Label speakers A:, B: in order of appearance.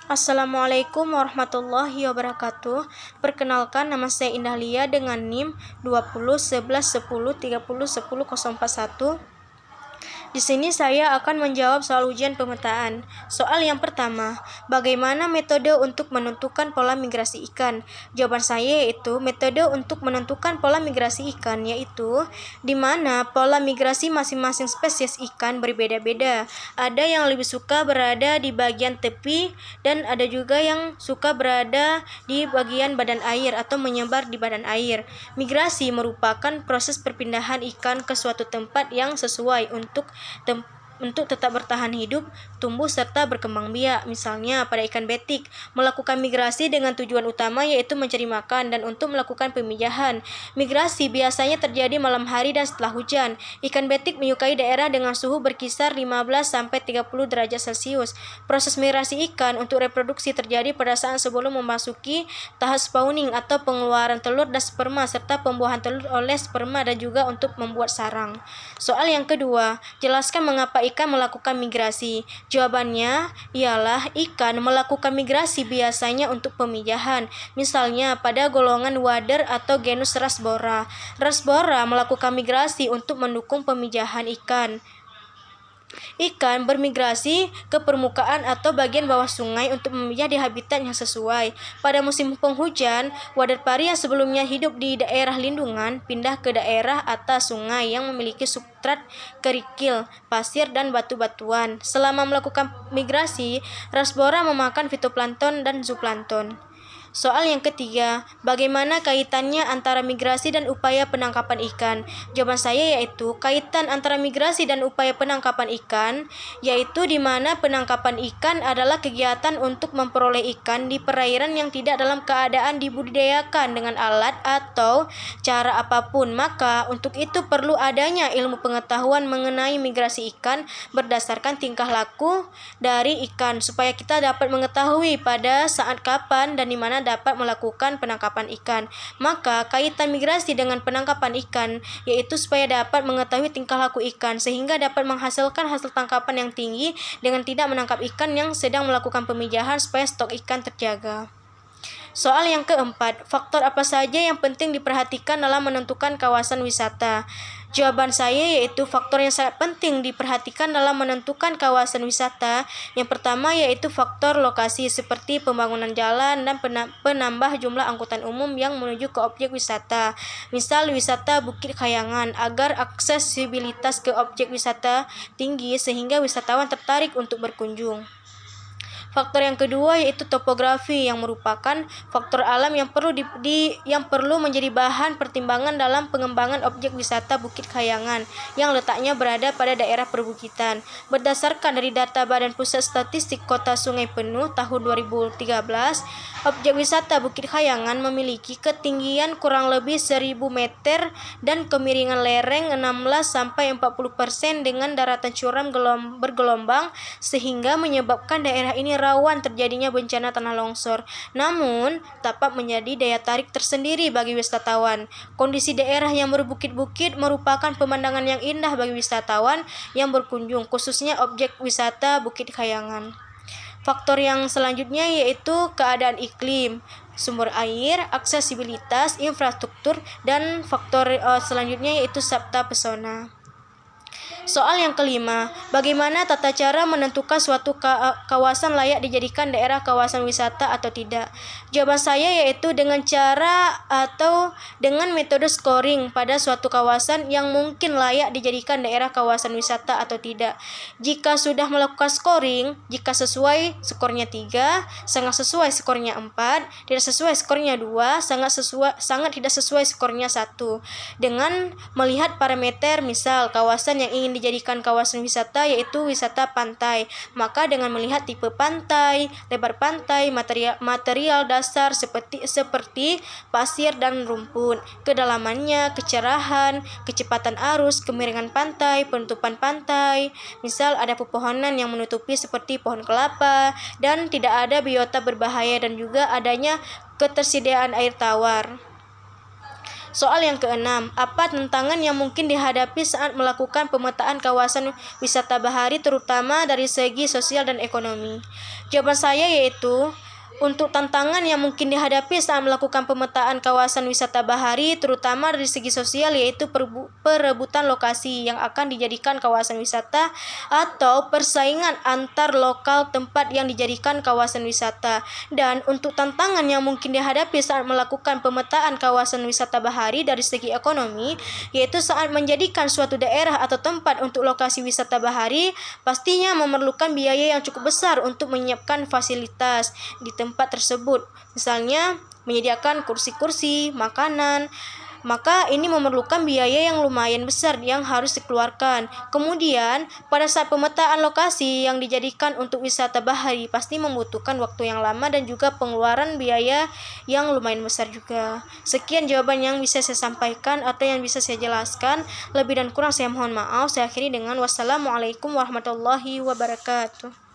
A: Assalamualaikum warahmatullahi wabarakatuh. Perkenalkan, nama saya Indah Lia dengan NIM 201110301041. Di sini saya akan menjawab soal ujian pemetaan. Soal yang pertama, bagaimana metode untuk menentukan pola migrasi ikan? Jawaban saya yaitu metode untuk menentukan pola migrasi ikan yaitu di mana pola migrasi masing-masing spesies ikan berbeda-beda. Ada yang lebih suka berada di bagian tepi dan ada juga yang suka berada di bagian badan air atau menyebar di badan air. Migrasi merupakan proses perpindahan ikan ke suatu tempat yang sesuai untuk tetap bertahan hidup, tumbuh, serta berkembang biak. Misalnya, pada ikan betik, melakukan migrasi dengan tujuan utama yaitu mencari makan dan untuk melakukan pemijahan. Migrasi biasanya terjadi malam hari dan setelah hujan. Ikan betik menyukai daerah dengan suhu berkisar 15-30 derajat Celcius. Proses migrasi ikan untuk reproduksi terjadi pada saat sebelum memasuki tahap spawning atau pengeluaran telur dan sperma, serta pembuahan telur oleh sperma dan juga untuk membuat sarang. Soal yang kedua, jelaskan mengapa ikan melakukan migrasi. Jawabannya ialah ikan melakukan migrasi biasanya untuk pemijahan. Misalnya pada golongan wader atau genus Rasbora. Rasbora melakukan migrasi untuk mendukung pemijahan ikan. Ikan bermigrasi ke permukaan atau bagian bawah sungai untuk memijah di habitat yang sesuai. Pada musim penghujan, wader pari yang sebelumnya hidup di daerah lindungan pindah ke daerah atas sungai yang memiliki substrat kerikil, pasir, dan batu-batuan. Selama melakukan migrasi, Rasbora memakan fitoplankton dan zooplankton. Soal yang ketiga, bagaimana kaitannya antara migrasi dan upaya penangkapan ikan? Jawaban saya yaitu kaitan antara migrasi dan upaya penangkapan ikan, yaitu di mana penangkapan ikan adalah kegiatan untuk memperoleh ikan di perairan yang tidak dalam keadaan dibudidayakan dengan alat atau cara apapun. Maka untuk itu perlu adanya ilmu pengetahuan mengenai migrasi ikan berdasarkan tingkah laku dari ikan supaya kita dapat mengetahui pada saat kapan dan di mana dapat melakukan penangkapan ikan. Maka kaitan migrasi dengan penangkapan ikan yaitu supaya dapat mengetahui tingkah laku ikan sehingga dapat menghasilkan hasil tangkapan yang tinggi dengan tidak menangkap ikan yang sedang melakukan pemijahan supaya stok ikan terjaga. Soal yang keempat, faktor apa saja yang penting diperhatikan dalam menentukan kawasan wisata? Jawaban saya yaitu faktor yang sangat penting diperhatikan dalam menentukan kawasan wisata. Yang pertama yaitu faktor lokasi seperti pembangunan jalan dan penambah jumlah angkutan umum yang menuju ke objek wisata. Misal wisata Bukit Kayangan agar aksesibilitas ke objek wisata tinggi sehingga wisatawan tertarik untuk berkunjung. Faktor yang kedua yaitu topografi yang merupakan faktor alam yang perlu menjadi bahan pertimbangan dalam pengembangan objek wisata Bukit Kayangan yang letaknya berada pada daerah perbukitan. Berdasarkan dari data Badan Pusat Statistik Kota Sungai Penuh tahun 2013, objek wisata Bukit Kayangan memiliki ketinggian kurang lebih 1000 meter dan kemiringan lereng 16-40% dengan daratan curam bergelombang sehingga menyebabkan daerah ini rawan terjadinya bencana tanah longsor. Namun, dapat menjadi daya tarik tersendiri bagi wisatawan. Kondisi daerah yang berbukit-bukit merupakan pemandangan yang indah bagi wisatawan yang berkunjung, khususnya objek wisata Bukit Kayangan. Faktor yang selanjutnya yaitu keadaan iklim, sumber air, aksesibilitas, infrastruktur, dan faktor selanjutnya yaitu sabta pesona. Soal yang kelima, bagaimana tata cara menentukan suatu kawasan layak dijadikan daerah kawasan wisata atau tidak? Jawaban saya yaitu dengan cara atau dengan metode scoring pada suatu kawasan yang mungkin layak dijadikan daerah kawasan wisata atau tidak. Jika sudah melakukan scoring, jika sesuai skornya 3, sangat sesuai skornya 4, tidak sesuai skornya 2, sangat tidak sesuai skornya 1. Dengan melihat parameter misal kawasan yang ingin dijadikan kawasan wisata yaitu wisata pantai. Maka dengan melihat tipe pantai, lebar pantai, material dasar seperti pasir dan rumput, kedalamannya, kecerahan, kecepatan arus, kemiringan pantai, penutupan pantai. Misal ada pepohonan yang menutupi seperti pohon kelapa dan tidak ada biota berbahaya dan juga adanya ketersediaan air tawar. Soal yang keenam, apa tantangan yang mungkin dihadapi saat melakukan pemetaan kawasan wisata bahari terutama dari segi sosial dan ekonomi? Jawaban saya yaitu untuk tantangan yang mungkin dihadapi saat melakukan pemetaan kawasan wisata bahari terutama dari segi sosial yaitu perebutan lokasi yang akan dijadikan kawasan wisata atau persaingan antar lokal tempat yang dijadikan kawasan wisata. Dan untuk tantangan yang mungkin dihadapi saat melakukan pemetaan kawasan wisata bahari dari segi ekonomi yaitu saat menjadikan suatu daerah atau tempat untuk lokasi wisata bahari pastinya memerlukan biaya yang cukup besar untuk menyiapkan fasilitas di tempat tersebut, misalnya menyediakan kursi-kursi, makanan, maka ini memerlukan biaya yang lumayan besar yang harus dikeluarkan. Kemudian, pada saat pemetaan lokasi yang dijadikan untuk wisata bahari pasti membutuhkan waktu yang lama dan juga pengeluaran biaya yang lumayan besar juga. Sekian jawaban yang bisa saya sampaikan atau yang bisa saya jelaskan. Lebih dan kurang saya mohon maaf. Saya akhiri dengan wassalamualaikum warahmatullahi wabarakatuh.